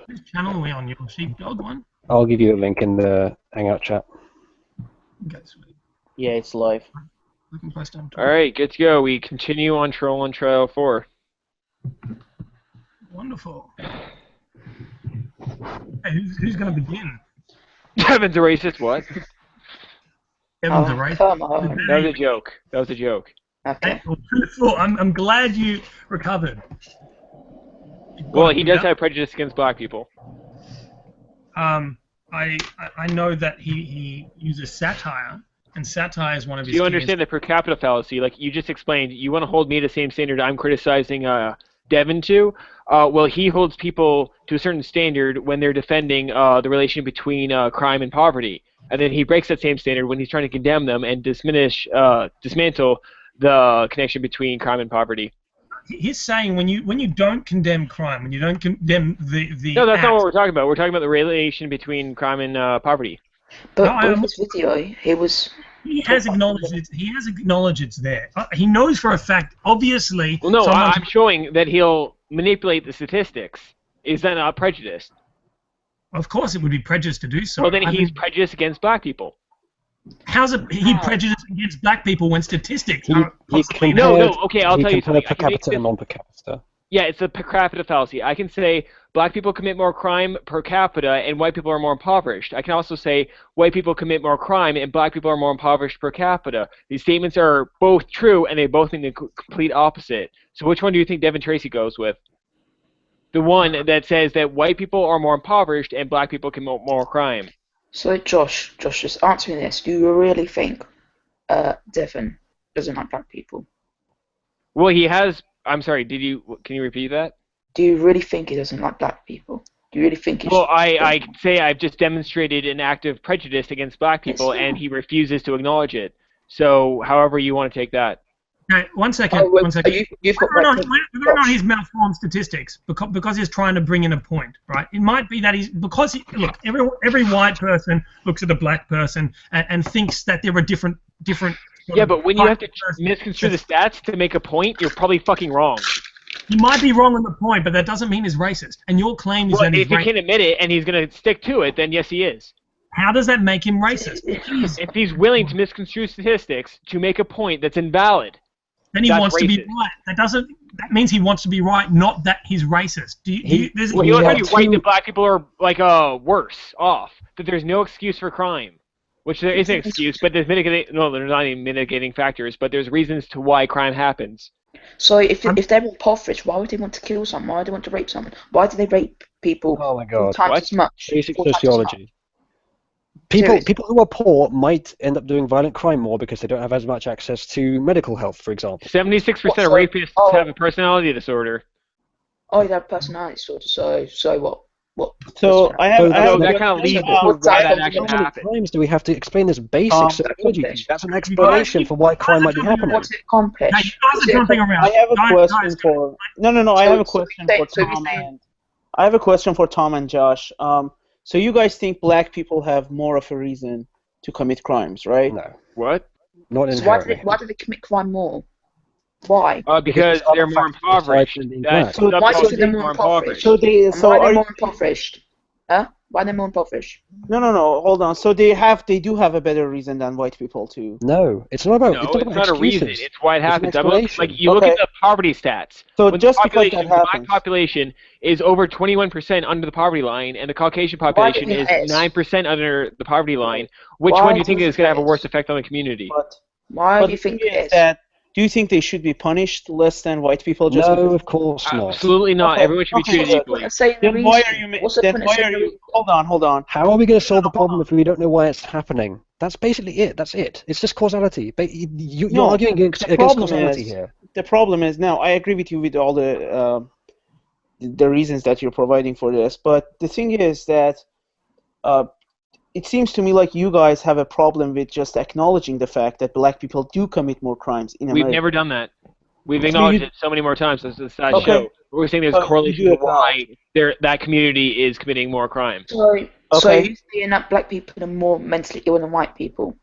Which channel are we on? Your sheepdog one? I'll give you a link in the Hangout chat. Okay, sweet. Yeah, it's live. I can post on All right, good to go. We continue on Troll and Trial 4. Wonderful. Hey, who's going to begin? Devin's a racist, what? Kevin's a racist. Come on. That was a joke. That was a joke. Okay. Truthful. I'm glad you recovered. Well, he does have prejudice against black people. I know that he uses satire, and satire is one of his. Do you understand the per capita fallacy? Like you just explained, you want to hold me to the same standard I'm criticizing Devin to? Well, he holds people to a certain standard when they're defending the relation between crime and poverty, and then he breaks that same standard when he's trying to condemn them and dismantle the connection between crime and poverty. He's saying when you don't condemn crime, when you don't condemn the No, that's act, not what we're talking about. We're talking about the relation between crime and poverty. But with his video, he has acknowledged it's there. He knows for a fact, obviously. Well, no, I'm showing that he'll manipulate the statistics. Is that not prejudice? Of course, it would be prejudice to do so. Well, then he's prejudiced against black people. How's he prejudiced against black people when statistics are He okay, I'll tell you something. per capita and non-per capita. Yeah, it's a per capita fallacy. I can say black people commit more crime per capita and white people are more impoverished. I can also say white people commit more crime and black people are more impoverished per capita. These statements are both true and they both mean the complete opposite. So which one do you think Devin Tracy goes with? The one that says that white people are more impoverished and black people commit more crime. So Josh, just answering this, do you really think Devin doesn't like black people? Well, he has. I'm sorry. Can you repeat that? Do you really think he doesn't like black people? Do you really think? Well, I say I've just demonstrated an act of prejudice against black people, and he refuses to acknowledge it. So, however you want to take that. Okay, one second. One second. Whether or not he's malformed statistics because he's trying to bring in a point, right? It might be that look, every white person looks at a black person and thinks that there are different. Yeah, but when you have to misconstrue the stats to make a point, you're probably fucking wrong. He might be wrong on the point, but that doesn't mean he's racist. And your claim is that he's racist. If he can't admit it and he's going to stick to it, then yes, he is. How does that make him racist? If he's willing to misconstrue statistics to make a point that's invalid, then he wants to be right. That means he wants to be right, not that he's racist. He wants to be right that black people are like worse off. That there's no excuse for crime, which there is an excuse, but there's there's not even mitigating factors, but there's reasons to why crime happens. So if they're impoverished, why would they want to kill someone? Why do they want to rape someone? Why do they rape people? Oh my God! Times as much. Basic sociology. People who are poor might end up doing violent crime more because they don't have as much access to medical health, for example. 76% of rapists have a personality disorder. Oh, they have a personality disorder. So what? What? So I have that kind of leads to why that actually How happened. many times do we have to explain this basic sociology? That's an explanation for why crime might be happening. What's it accomplished? I have a question for I have a question for Tom and I have a question for Tom and Josh. So you guys think black people have more of a reason to commit crimes, right? No. What? Not inherently. Why do they commit crime more? Why? Because they're more impoverished. So why are they more impoverished? Why are they more impoverished? Huh? Why are they more impoverished? No, hold on. So they do have a better reason than white people to. No, it's not about. No, it's not a reason. It's why it happens. Like you look at the poverty stats. So when just because that the black happens. population is over 21% under the poverty line, and the Caucasian population is 9% under the poverty line. Which one do you think is going to have a worse effect on the community? Why do you think it is? Do you think they should be punished less than white people? Just no, of course not. Absolutely not. Okay. Everyone should be treated equally. Then why are you? Hold on. How are we going to solve the problem if we don't know why it's happening? That's basically it. That's it. It's just causality. But you're arguing against causality here. The problem is now. I agree with you with all the reasons that you're providing for this, but the thing is that it seems to me like you guys have a problem with just acknowledging the fact that black people do commit more crimes in America. We've never done that. We've acknowledged it so many more times. It's a sad show. We're saying there's a correlation to why that community is committing more crime. So you're saying that black people are more mentally ill than white people?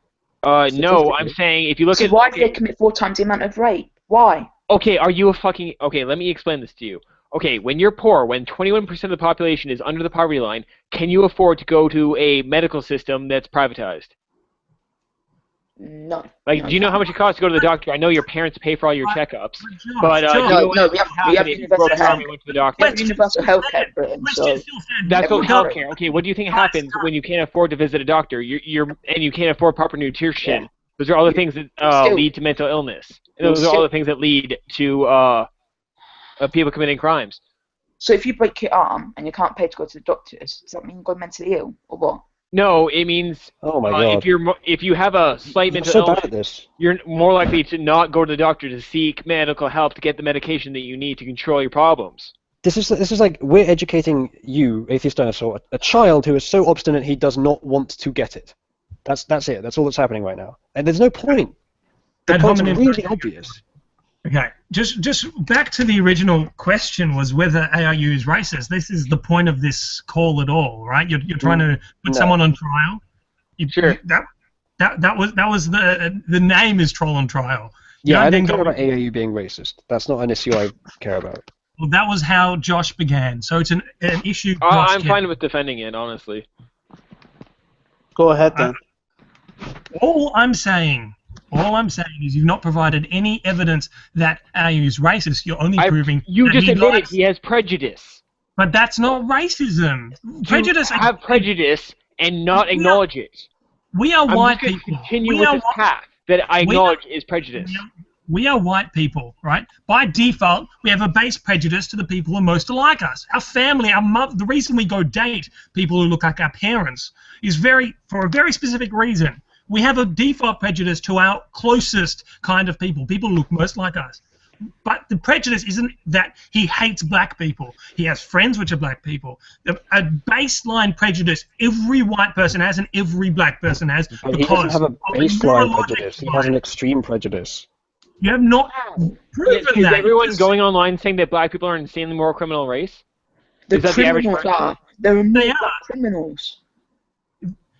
No, I'm saying if you look at... why do they commit 4 times the amount of rape? Why? Okay, are you a fucking... Okay, let me explain this to you. okay, when you're poor, when 21% of the population is under the poverty line, can you afford to go to a medical system that's privatized? No. Like, do you know how much it costs to go to the doctor? I know your parents pay for all your checkups, but do you know what we happened have if you universal broke your arm health. and went to the doctor? We have universal healthcare in Britain, so That's called healthcare. Okay, what do you think happens when you can't afford to visit a doctor? And you can't afford proper nutrition. Yeah. Those are all the things that lead to mental illness. And those are all the things that lead to people committing crimes. So if you break your arm and you can't pay to go to the doctors, does that mean you're mentally ill or what? No, it means Oh my god. if you have a slight mental so bad illness, at this. you're more likely to not go to the doctor to seek medical help to get the medication that you need to control your problems. This is like we're educating you, atheist dinosaur, a child who is so obstinate he does not want to get it. That's it. That's all that's happening right now. And there's no point. The Ad point's hominem really obvious. Okay, just back to the original question was whether ARU is racist. This is the point of this call at all, right? You're trying to put someone on trial. Sure. That was the name is Troll on Trial. Yeah, I don't care about ARU being racist. That's not an issue I care about. Well, that was how Josh began. So it's an issue. I'm fine with defending it, honestly. Go ahead then. All I'm saying is you've not provided any evidence that ARU is racist. You're only proving You that just he admitted likes, he has prejudice. but that's not racism. Prejudice. You have prejudice and not acknowledge it. We are I'm white just going to people. continue We with are this white- path that I acknowledge is prejudice. We are white people, right? By default, we have a base prejudice to the people who are most like us. Our family, our mother, the reason we go date people who look like our parents is for a very specific reason. We have a default prejudice to our closest kind of people who look most like us. But the prejudice isn't that he hates black people. He has friends which are black people. A baseline prejudice every white person has and every black person has. But he doesn't have a baseline prejudice. He has an extreme prejudice. You have not proven Is that. everyone going online saying that black people are an insanely more criminal race? The Is that the average criminals person? are. There are They no are. black criminals.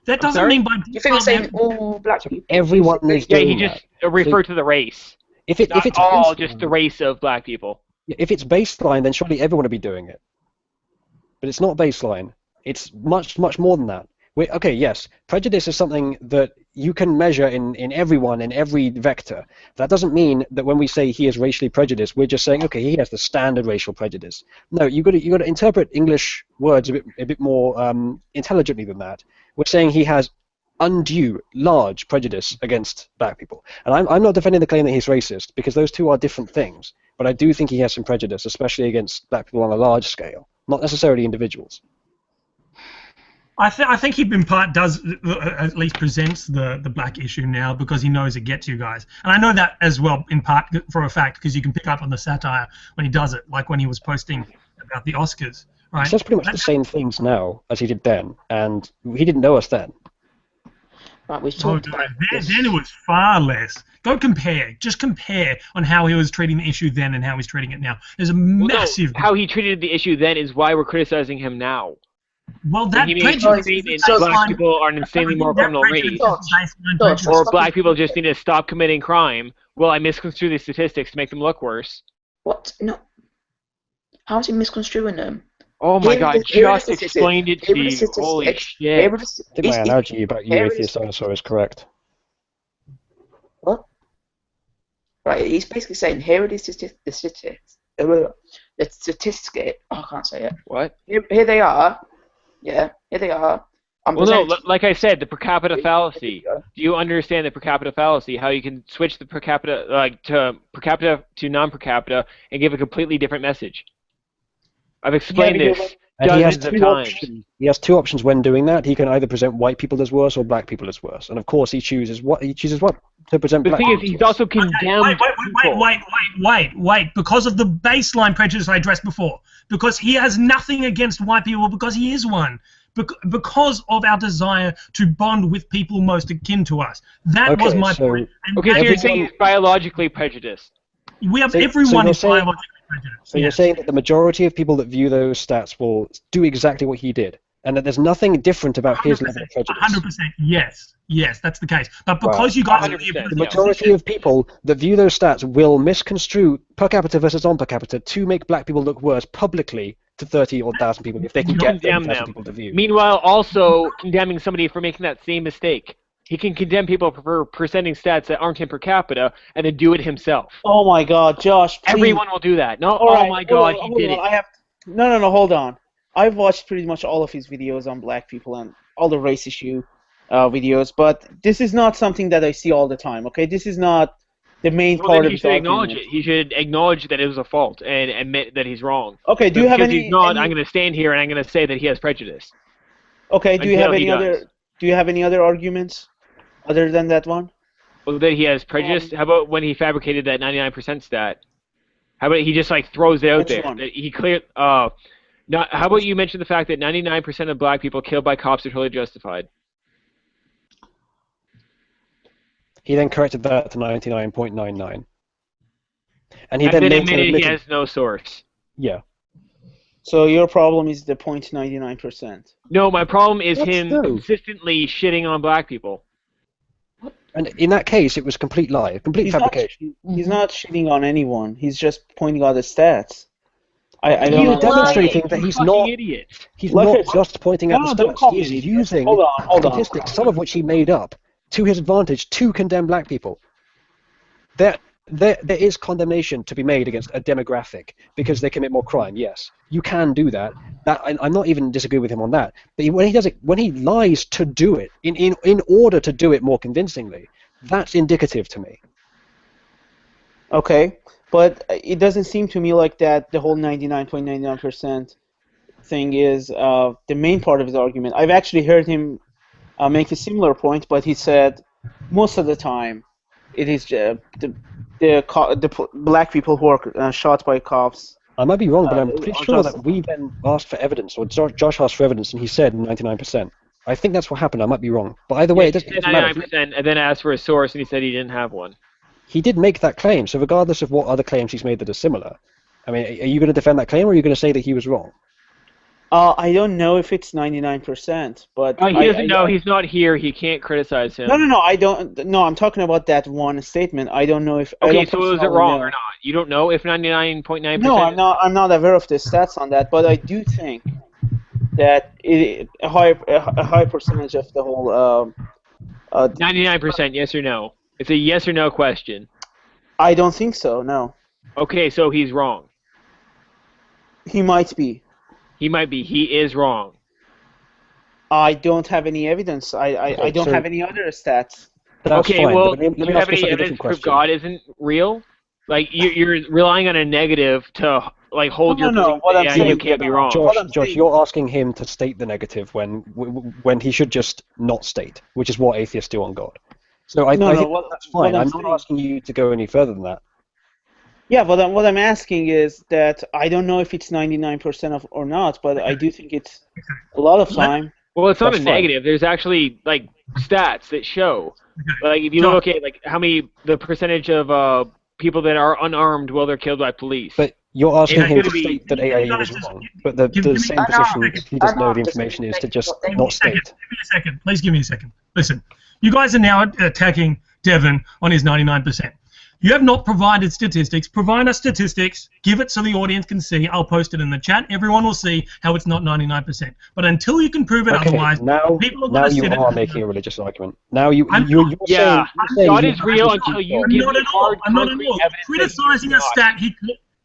That doesn't sorry? mean by You think I'm saying default. all black people? Everyone is Yeah, doing he just referred to the race. If it's all baseline, just the race of black people. if it's baseline, then surely everyone would be doing it. But it's not baseline. It's much more than that. Okay, yes, prejudice is something that you can measure in everyone, in every vector. That doesn't mean that when we say he is racially prejudiced, we're just saying, okay, he has the standard racial prejudice. No, you got to interpret English words a bit more intelligently than that. We're saying he has undue, large prejudice against black people. And I'm not defending the claim that he's racist, because those two are different things. But I do think he has some prejudice, especially against black people on a large scale, not necessarily individuals. I think he in part does at least presents the black issue now because he knows it gets you guys, and I know that as well in part for a fact because you can pick up on the satire when he does it, like when he was posting about the Oscars, right? He says pretty much the same things now as he did then, and he didn't know us then. Right, we've talked about this. Then it was far less. Go compare. Just compare on how he was treating the issue then and how he's treating it now. There's a massive. How he treated the issue then is why we're criticizing him now. Well, that he made prejudice statement is black people are an insanely more criminal race, or black people just need to stop committing crime. Well, I misconstrue these statistics to make them look worse. What? No. How is he misconstruing them? Oh my god, just explained it to you. Holy shit. I think my analogy about you, atheist dinosaur, is correct. What? Right, he's basically saying, here are the statistics. The statistics. Oh, I can't say it. What? Here they are. Yeah, here they are. Well, no, like I said, the per capita fallacy. Do you understand the per capita fallacy? How you can switch the per capita, to per capita to non per capita, and give a completely different message? I've explained this dozens of times. He has two options when doing that. He can either present white people as worse or black people as worse, and of course he chooses what to present. The black thing is, people he's also condemned. Wait! Because of the baseline prejudice I addressed before, because he has nothing against white people because he is one. Because of our desire to bond with people most akin to us. That was my point. Okay, so you're saying he's biologically prejudiced. We have everyone is biologically prejudiced. So you're saying that the majority of people that view those stats will do exactly what he did, and that there's nothing different about his level of prejudice. 100%, yes, that's the case. But because you guys, the majority of people that view those stats will misconstrue per capita versus on per capita to make black people look worse publicly to 30 or 1,000 people if they can get 30,000 people to view. Meanwhile, also condemning somebody for making that same mistake. He can condemn people for presenting stats that aren't in per capita and then do it himself. Oh my God, Josh! Please. Everyone will do that. No, my God, he did it. No, hold on. I've watched pretty much all of his videos on black people and all the race issue videos, but this is not something that I see all the time. Okay, this is not the main part of his argument. He should acknowledge that it was a fault and admit that he's wrong. Okay, do you have any? Because he's not, I'm going to stand here and I'm going to say that he has prejudice. Okay, do you have any other arguments other than that one? Well, that he has prejudice. How about when he fabricated that 99% stat? How about he just like throws it out there? That he cleared. How about you mention the fact that 99% of black people killed by cops are totally justified? He then corrected that to 99.99. And then admitted he has no source. Yeah. So your problem is the 0.99%. No, my problem is him consistently shitting on black people. And in that case, it was complete lie, complete fabrication. He's not shitting on anyone. He's just pointing out the stats. I don't know. Demonstrating that he's not. Idiot. He's not just pointing out the stats. He's using statistics, some of which he made up, to his advantage to condemn black people. There is condemnation to be made against a demographic because they commit more crime. Yes, you can do that. I'm not even disagreeing with him on that. But when he does it, when he lies to do it in order to do it more convincingly, that's indicative to me. Okay, but it doesn't seem to me like that. The whole 99.99% thing is the main part of his argument. I've actually heard him make a similar point, but he said most of the time it is the black people who are shot by cops. I might be wrong, but I'm pretty sure that we then asked for evidence, or Josh asked for evidence, and he said 99%. I think that's what happened. I might be wrong, but either way, it doesn't matter. 99%, and then asked for a source, and he said he didn't have one. He did make that claim, so regardless of what other claims he's made that are similar, I mean, are you going to defend that claim, or are you going to say that he was wrong? I don't know if it's 99%, but he doesn't know. He's not here. He can't criticize him. No. I don't. No, I'm talking about that one statement. I don't know if. Okay, so is it wrong or not? You don't know if 99.9%. No, I'm not aware of the stats on that, but I do think that a high percentage of the whole. 99%, yes or no? It's a yes or no question. I don't think so. No. Okay, so he's wrong. He might be. He might be. He is wrong. I don't have any evidence. I don't have any other stats. Okay, well, do you have any evidence to prove God isn't real? Like, you're relying on a negative to, like, hold your position. What I'm saying, you can't be wrong. Josh, you're asking him to state the negative when he should just not state, which is what atheists do on God. So I think that's fine. I'm not asking you to go any further than that. Yeah, but what I'm asking is that I don't know if it's 99% or not, but I do think it's a lot of time. Well, it's not a negative. There's actually like stats that show, like if you look at like the percentage of people that are unarmed while they're killed by police. But you're asking him to state that AIE was wrong. But the same position, if he doesn't know the information, is to just not state. Give me a second. Please give me a second. Listen, you guys are now attacking Devin on his 99%. You have not provided statistics. Provide us statistics. Give it so the audience can see. I'll post it in the chat. Everyone will see how it's not 99%. But until you can prove it otherwise, people are going to sit. Now you are making a religious argument. Now you're saying God is real until you give me hard concrete evidence. Criticizing a stat.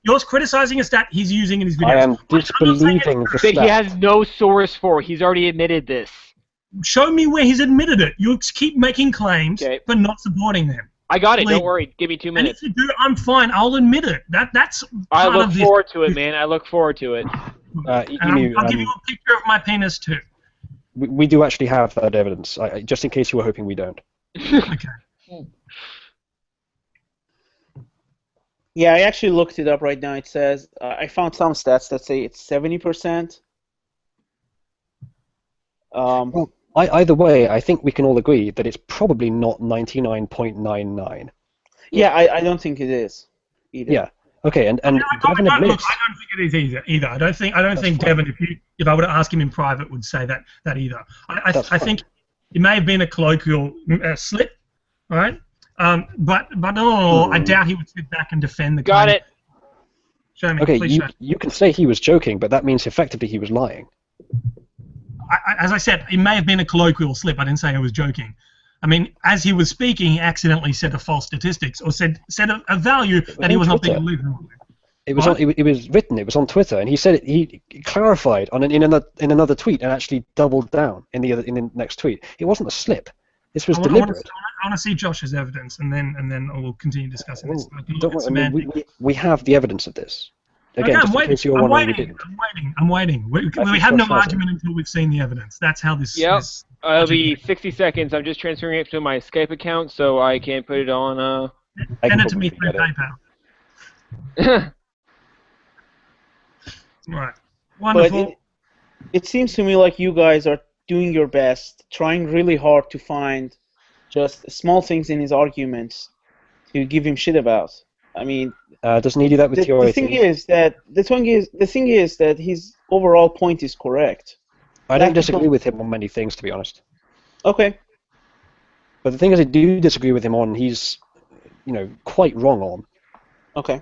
You're criticizing a stat he's using in his videos. I am disbelieving the stat. That he has no source for. He's already admitted this. Show me where he's admitted it. You keep making claims, but not supporting them. I got it. Don't worry. Give me 2 minutes. And if you do, I'm fine. I'll admit it. That's. I look forward to it, man. I look forward to it. I'll give you a picture of my penis too. We do actually have that evidence. Just in case you were hoping we don't. Okay. Yeah, I actually looked it up right now. It says I found some stats that say it's 70%. Well, either way, I think we can all agree that it's probably not 99.99. Yeah, I don't think it is either. Yeah. Okay, and Devin Look, admits. I don't think it is either. I don't think fine. Devin, if I were to ask him in private, would say that either. I fine. think it may have been a colloquial slip, all right? But I doubt he would sit back and defend the Got claim. it. Show me. Okay, Please show me. you can say he was joking, but that means effectively he was lying. As I said, it may have been a colloquial slip. I didn't say I was joking. I mean, as he was speaking, he accidentally said a false statistics or said a value that he was not being literal with. It was it was written. It was on Twitter, and he said it, he clarified in another tweet and actually doubled down in the next tweet. It wasn't a slip. This was deliberate. I want to see Josh's evidence, and then we'll continue discussing this. We have the evidence of this. Again, okay, just in case you're wondering, we didn't. I'm waiting. We have no argument until we've seen the evidence. That's how this. Yep. This It'll be 60 seconds. I'm just transferring it to my Skype account so I can put it on. Send it to me through PayPal. Right. Wonderful. But it seems to me like you guys are doing your best, trying really hard to find just small things in his arguments to give him shit about. I mean, doesn't he do that with the thing is that his overall point is correct. I don't disagree with him on many things, to be honest. Okay. But the thing is, I do disagree with him on he's, quite wrong on. Okay.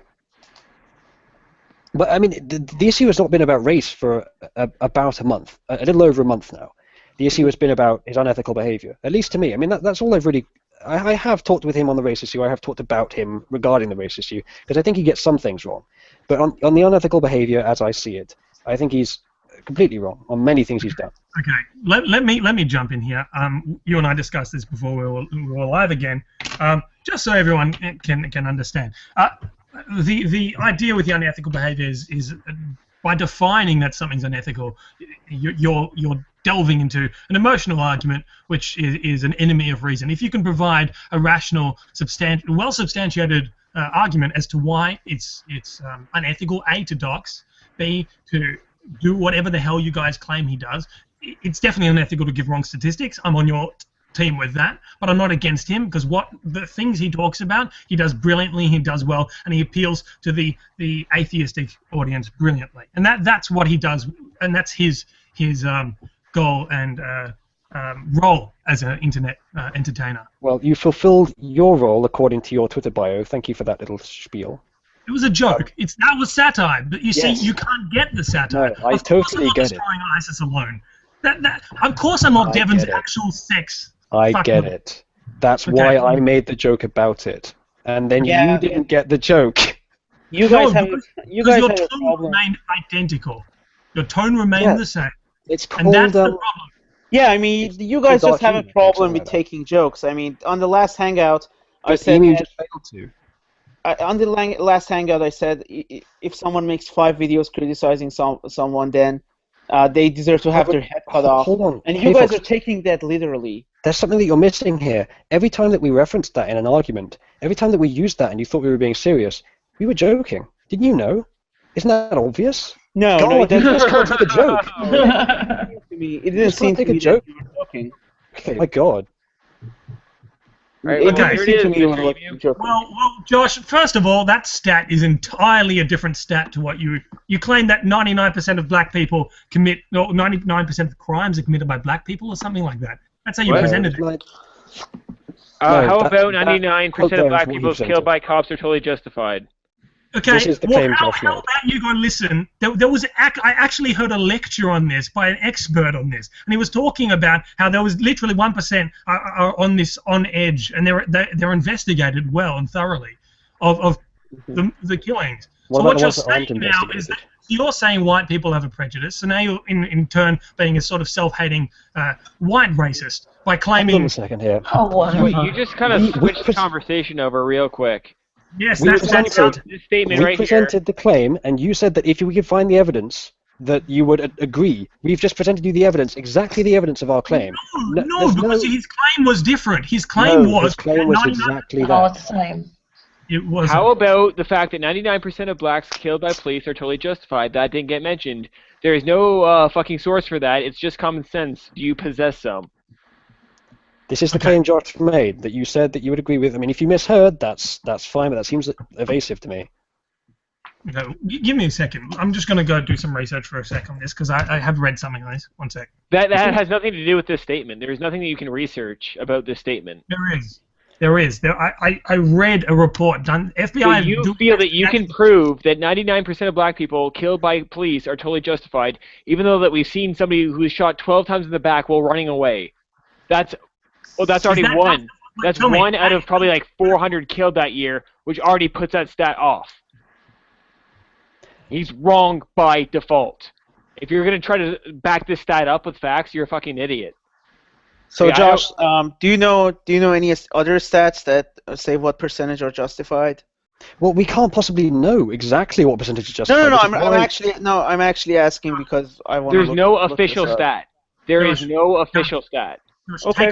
But I mean, the issue has not been about race for about a month, a little over a month now. The issue has been about his unethical behavior, at least to me. I mean, that's all I've really. I have talked with him on the race issue. I have talked about him regarding the race issue because I think he gets some things wrong. But on the unethical behavior, as I see it, I think he's completely wrong on many things he's done. Okay, let me jump in here. You and I discussed this before we were live again. Just so everyone can understand. The idea with the unethical behavior is by defining that something's unethical, you're delving into an emotional argument, which is an enemy of reason. If you can provide a rational, well-substantiated argument as to why it's unethical, A, to dox, B, to do whatever the hell you guys claim he does, it's definitely unethical to give wrong statistics. I'm on your team with that, but I'm not against him because what the things he talks about, he does brilliantly, he does well, and he appeals to the atheistic audience brilliantly, and that's what he does, and that's his goal and role as an internet entertainer. Well, you fulfilled your role according to your Twitter bio. Thank you for that little spiel. It was a joke. That was satire, but you see, you can't get the satire. No, I totally get it. Destroying ISIS alone. Of course, I'm not Devin's actual sex. I get it. That's why I made the joke about it, and then you didn't get the joke. You guys have a your problem. tone remained identical. Your tone remained the same. It's called. And that's the problem. Yeah, I mean, you guys just have a problem with taking jokes. I mean, on the last Hangout, I said you just failed to. On the last Hangout, I said if someone makes 5 videos criticizing someone, then they deserve to have their head cut off. Hold on. And you guys are taking that literally. There's something that you're missing here. Every time that we referenced that in an argument, every time that we used that and you thought we were being serious, we were joking. Didn't you know? Isn't that obvious? No, God, it you just can't take a joke. It didn't seem to me that you were joking. Oh my God. Right, it didn't seem to me like you were joking. Well, Josh, first of all, that stat is entirely a different stat to what you claim that 99% of black people commit, or 99% of crimes are committed by black people or something like that. That's how you presented it. How about 99% of black people killed by cops are totally justified? Okay, this is the claim Josh made. How about you go listen? There was I actually heard a lecture on this by an expert on this, and he was talking about how there was literally 1% are on edge, and they're investigated well and thoroughly of the killings. So what you're saying now is that you're saying white people have a prejudice, so now you're in turn being a sort of self-hating white racist by claiming. Hold on a second here. Oh, wow. You just kind of switched the conversation over real quick. Yes, we that's this statement right presented the claim, and you said that if we could find the evidence, that you would agree. We've just presented you the evidence, exactly the evidence of our claim. No, because his claim was different. His claim was exactly that. Oh, it's the same. It was. How about the fact that 99% of blacks killed by police are totally justified? That didn't get mentioned. There is no fucking source for that. It's just common sense. Do you possess some? This is the claim Josh made, that you said that you would agree with. I mean, if you misheard, that's fine, but that seems evasive to me. No, give me a second. I'm just going to go do some research for a sec on this because I have read something on this. One sec. That has nothing to do with this statement. There is nothing that you can research about this statement. There is. I read a report done. FBI. So you feel that you can prove that 99% of black people killed by police are totally justified, even though that we've seen somebody who was shot 12 times in the back while running away. That's already one. That's one out of probably like 400 killed that year, which already puts that stat off. He's wrong by default. If you're going to try to back this stat up with facts, you're a fucking idiot. So yeah, Josh, do you know any other stats that say what percentage are justified? Well, we can't possibly know exactly what percentage is justified. No, I'm actually asking because I want to There's no official stat. There is no official stat. Okay.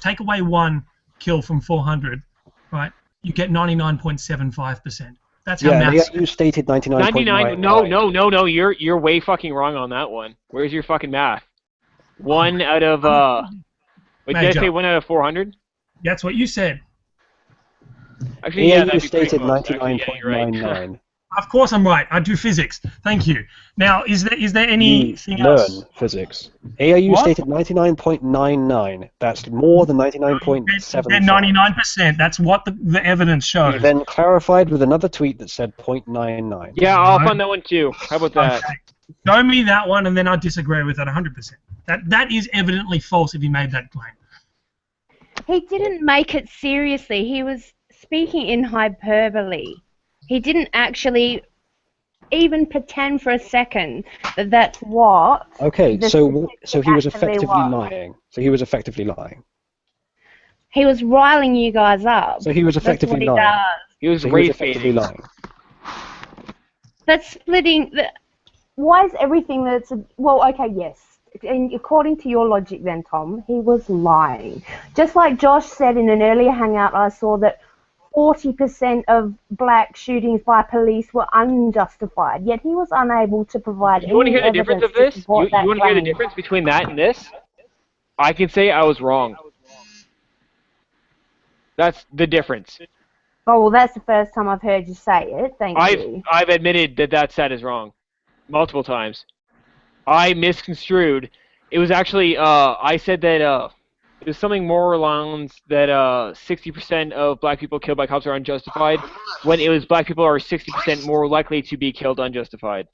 Take away one kill from 400, right? You get 99.75%. That's how massive. You stated 99.99. No. You're way fucking wrong on that one. Where's your fucking math? One out of wait, did I say 1 out of 400? That's what you said. Actually, yeah, you stated 99.99. Right. Of course I'm right. I do physics. Thank you. Now, is there anything else? Learn physics. AIU stated 99.99. That's more than 99.7. 99%. That's what the evidence shows. He then clarified with another tweet that said 0.99. Yeah, I'll find that one too. How about that? Okay. Show me that one, and then I disagree with that 100%. That is evidently false if he made that claim. He didn't make it seriously. He was speaking in hyperbole. He didn't actually even pretend for a second that that's what. Okay, so he was effectively lying. So he was effectively lying. He was riling you guys up. So he was effectively lying. He was effectively lying. That's splitting. Why is everything that's well? Okay, yes. And according to your logic, then Tom, he was lying. Just like Josh said in an earlier hangout, I saw that 40% of black shootings by police were unjustified, yet he was unable to provide any evidence. You want to hear the difference of this? You want to hear the difference between that and this? I can say I was wrong. That's the difference. Oh, well, that's the first time I've heard you say it. Thank you. I've admitted that stat is wrong multiple times. I misconstrued. It was actually, I said that it was something more along that 60% of black people killed by cops are unjustified, when it was black people are 60% more likely to be killed unjustified.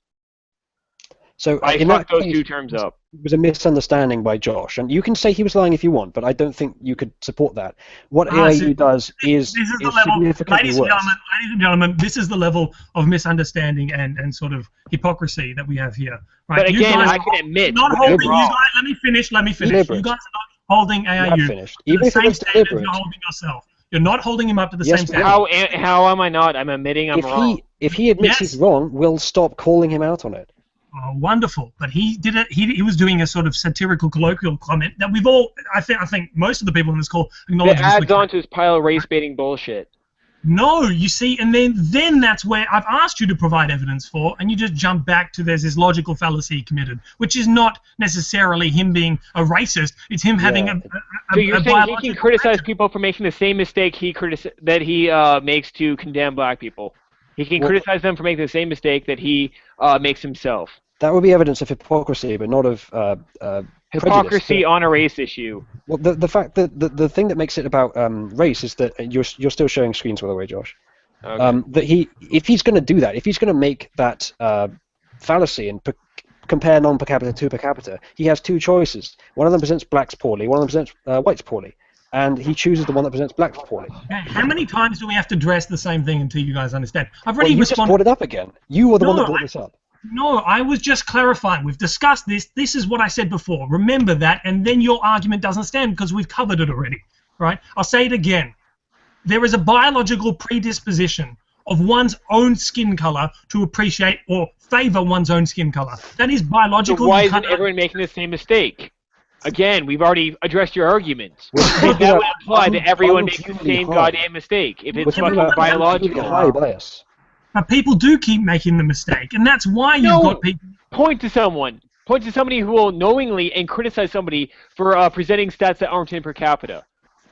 So I fucked those two terms up. It was a misunderstanding by Josh, and you can say he was lying if you want, but I don't think you could support that. What AIU does is significantly ladies worse. Ladies and gentlemen, this is the level of misunderstanding and sort of hypocrisy that we have here. Right? But again, I can admit, let me finish. Deliberate. You guys are not holding AIU to the same standard you're holding yourself. You're not holding him up to the same standard. How am I not? I'm admitting I'm wrong. If he admits he's wrong, we'll stop calling him out on it. Oh, wonderful! But he did it. He was doing a sort of satirical, colloquial comment that we've all. I think most of the people in this call acknowledge. It adds on to his pile of race-baiting bullshit. No, you see, and then that's where I've asked you to provide evidence for, and you just jump back to there's this logical fallacy committed, which is not necessarily him being a racist. It's him having a So you're saying he can criticize people for making the same mistake that he makes to condemn black people. He can criticize them for making the same mistake that he makes himself. That would be evidence of hypocrisy, but not of hypocrisy on a race issue. Well, the fact that the thing that makes it about race is that you're still showing screens, by the way, Josh. Okay. That if he's going to do that, if he's going to make that fallacy and compare non-per capita to per capita, he has two choices. One of them presents blacks poorly, one of them presents whites poorly, and he chooses the one that presents blacks poorly. How many times do we have to address the same thing until you guys understand? I've already responded. You just brought it up again. You were the one that brought this up. No, I was just clarifying. We've discussed this. This is what I said before. Remember that, and then your argument doesn't stand because we've covered it already, right? I'll say it again. There is a biological predisposition of one's own skin color to appreciate or favor one's own skin color. That is biological. So why isn't everyone making the same mistake? Again, we've already addressed your argument. That would imply that everyone makes the same goddamn mistake if it's fucking biological. High bias. But people do keep making the mistake, and that's why you've got people. Point to someone. Point to somebody who will knowingly and criticize somebody for presenting stats that aren't in per capita.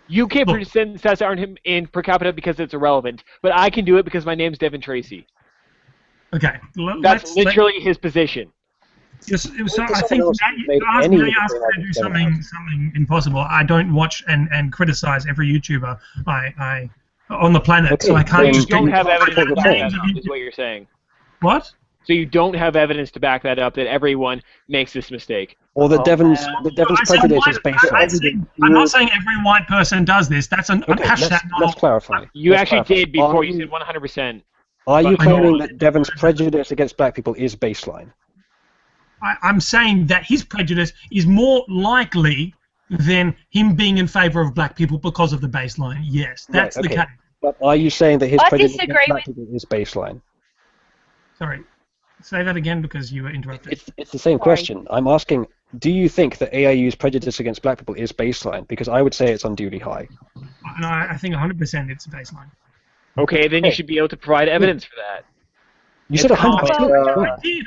You can't present stats that aren't in per capita because it's irrelevant, but I can do it because my name's Devin Tracy. Okay. That's literally his position. Yes, so I think you asked me to do something impossible. I don't watch and criticize every YouTuber I on the planet, so I can't just. You don't have evidence to back that up, is what you're saying. What? So you don't have evidence to back that up that everyone makes this mistake. Or that Devin's prejudice is based on. I'm not saying every white person does this. That's an hashtag. Let's clarify. You actually did before. You said 100%. Are you claiming that Devin's prejudice against black people is baseline? I'm saying that his prejudice is more likely than him being in favour of black people because of the baseline. Yes, that's the case. But are you saying that his prejudice against black people is baseline? Sorry, say that again because you were interrupted. It's the same question. I'm asking, do you think that AIU's prejudice against black people is baseline? Because I would say it's unduly high. No, I think 100% it's baseline. Okay, then you should be able to provide evidence for that. You said 100%. I did.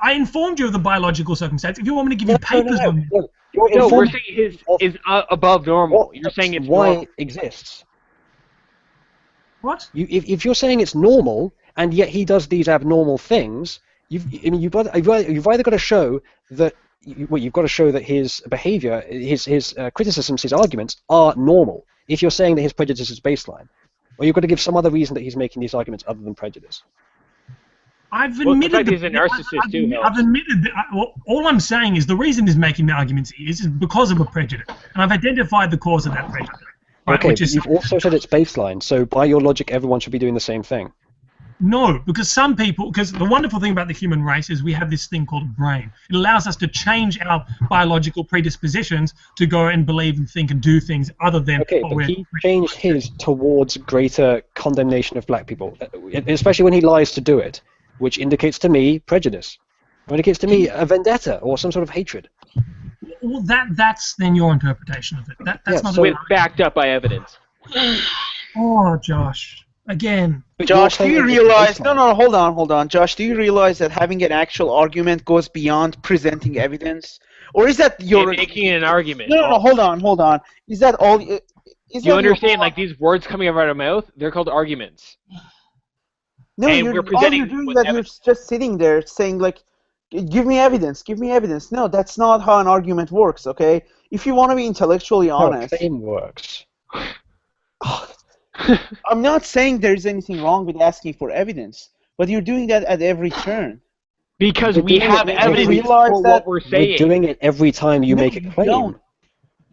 I informed you of the biological circumstance. If you want me to give you papers on it. No, we're saying his is above normal. You're saying it's why normal. It exists. What? If you're saying it's normal, and yet he does these abnormal things, you've either got to show that you've got to show that his behavior, his criticisms, his arguments are normal. If you're saying that his prejudice is baseline, or you've got to give some other reason that he's making these arguments other than prejudice. I've admitted he's a narcissist too. I've admitted that. All I'm saying is the reason he's making the arguments is because of a prejudice, and I've identified the cause of that prejudice. Right, okay, you've also said it's baseline, so by your logic, everyone should be doing the same thing. No, because the wonderful thing about the human race is we have this thing called a brain. It allows us to change our biological predispositions to go and believe and think and do things other than. Okay, but he changed his towards greater condemnation of black people, especially when he lies to do it, which indicates to me prejudice. It indicates to me a vendetta or some sort of hatred. Well, that's then your interpretation of it. That's not backed up by evidence. Oh, Josh. Again. Josh, do you realize... No, hold on. Josh, do you realize that having an actual argument goes beyond presenting evidence? Or is that your... making an argument. No, hold on. Is that all... Do you understand, like, these words coming out of our mouth, they're called arguments. No, all you're doing that you're just sitting there saying, like, give me evidence. No, that's not how an argument works, okay? If you want to be intellectually honest... How a claim works. I'm not saying there's anything wrong with asking for evidence, but you're doing that at every turn. Because we have evidence for what we're saying. You're doing it every time you make a claim. Don't.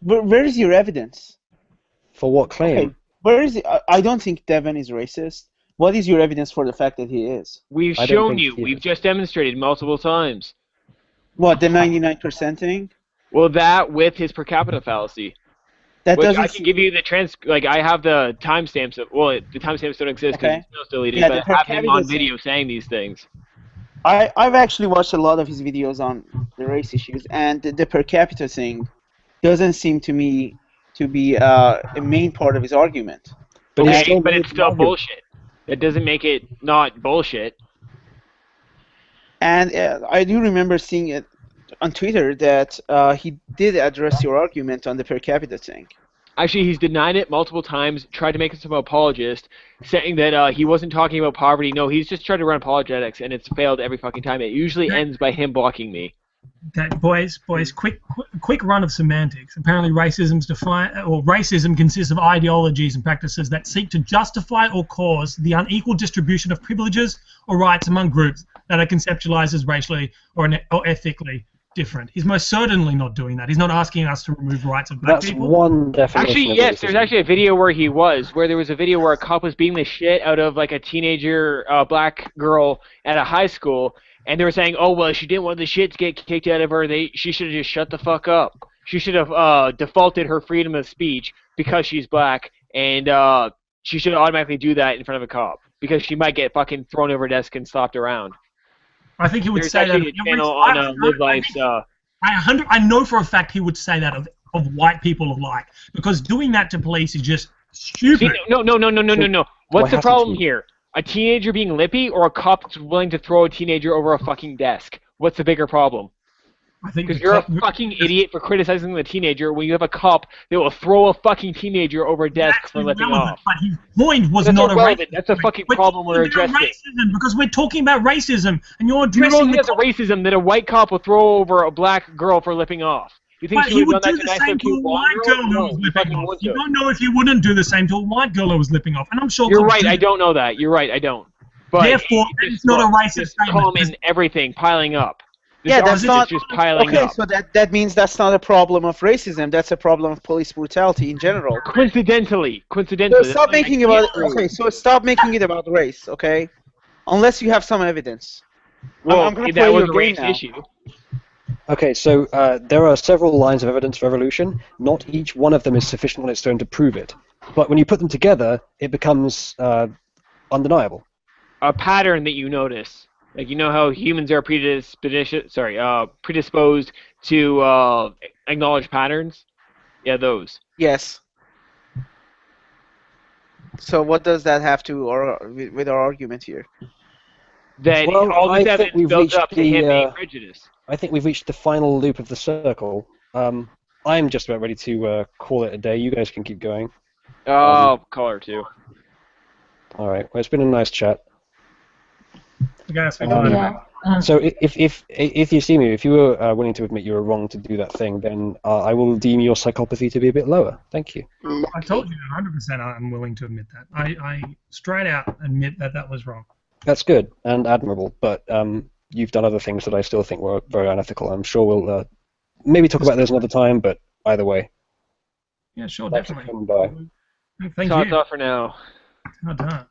Where is your evidence? For what claim? Okay, where is it? I don't think Devin is racist. What is your evidence for the fact that he is? We've shown you. We've just demonstrated multiple times. What, the 99% thing? Well, that with his per capita fallacy. That doesn't. I can give you the like I have the timestamps. The timestamps don't exist because it's deleted. But I have him on video saying these things. I've actually watched a lot of his videos on the race issues, and the per capita thing doesn't seem to me to be a main part of his argument. But it's still bullshit. That doesn't make it not bullshit. And I do remember seeing it on Twitter that he did address your argument on the per capita thing. Actually, he's denied it multiple times, tried to make himself an apologist, saying that he wasn't talking about poverty. No, he's just tried to run apologetics, and it's failed every fucking time. It usually ends by him blocking me. Okay, boys, quick run of semantics. Apparently racism consists of ideologies and practices that seek to justify or cause the unequal distribution of privileges or rights among groups that are conceptualized as racially or ethically different. He's most certainly not doing that. He's not asking us to remove rights of black people. That's one definition. Actually, yes, there's actually a video where there was a video where a cop was beating the shit out of like a teenager black girl at a high school, and they were saying, oh, well, she didn't want the shit to get kicked out of her. She should have just shut the fuck up. She should have defaulted her freedom of speech because she's black, and she should automatically do that in front of a cop because she might get fucking thrown over a desk and slapped around. I think he would say that. A channel on Live Life's, I know for a fact he would say that of white people alike, because doing that to police is just stupid. See, no. What's the problem here? A teenager being lippy or a cop that's willing to throw a teenager over a fucking desk? What's the bigger problem? I think Because you're a fucking idiot for criticizing the teenager when you have a cop that will throw a fucking teenager over a desk for lifting off. But his point was That's not irrelevant. a That's a fucking problem we're addressing. Racism, because we're talking about racism, and you're You addressing don't think that's a racism that a white cop will throw over a black girl for lifting off? You think But she he would would have do done the that to same nice to a cute blonde white girl who girl? was No, he lipping fucking off. wouldn't You do. don't know if he wouldn't do the same to a white girl who was lipping off, and I'm sure. You're cops right. do. I don't know that. You're right. I don't. But Therefore, it's not a racist just statement. common everything piling up. This Yeah, that's argument not is just piling okay. up. So that means that's not a problem of racism. That's a problem of police brutality in general. Coincidentally. So That's stop something making I can't about prove. okay. So stop making it about race, okay? Unless you have some evidence. Well, I'm gonna that play was your a race game now. issue. Okay, so there are several lines of evidence for evolution. Not each one of them is sufficient on its own to prove it. But when you put them together, it becomes undeniable. A pattern that you notice. Like, you know how humans are predisposed to acknowledge patterns? Yeah, those. Yes. So what does that have to with our argument here? That Well, all this I think evidence we've builds reached up to him being the. prejudiced. I think we've reached the final loop of the circle. I'm just about ready to call it a day. You guys can keep going. Oh, color too. All right. Well, it's been a nice chat. Yeah. So if you see me, if you were willing to admit you were wrong to do that thing, then I will deem your psychopathy to be a bit lower. Thank you. I told you 100% I'm willing to admit that. I straight out admit that was wrong. That's good and admirable, but you've done other things that I still think were very unethical. I'm sure we'll maybe talk about those another time, but either way. Yeah, sure, Thanks for definitely. coming by. Thank Talk you. for now. Ta-ta.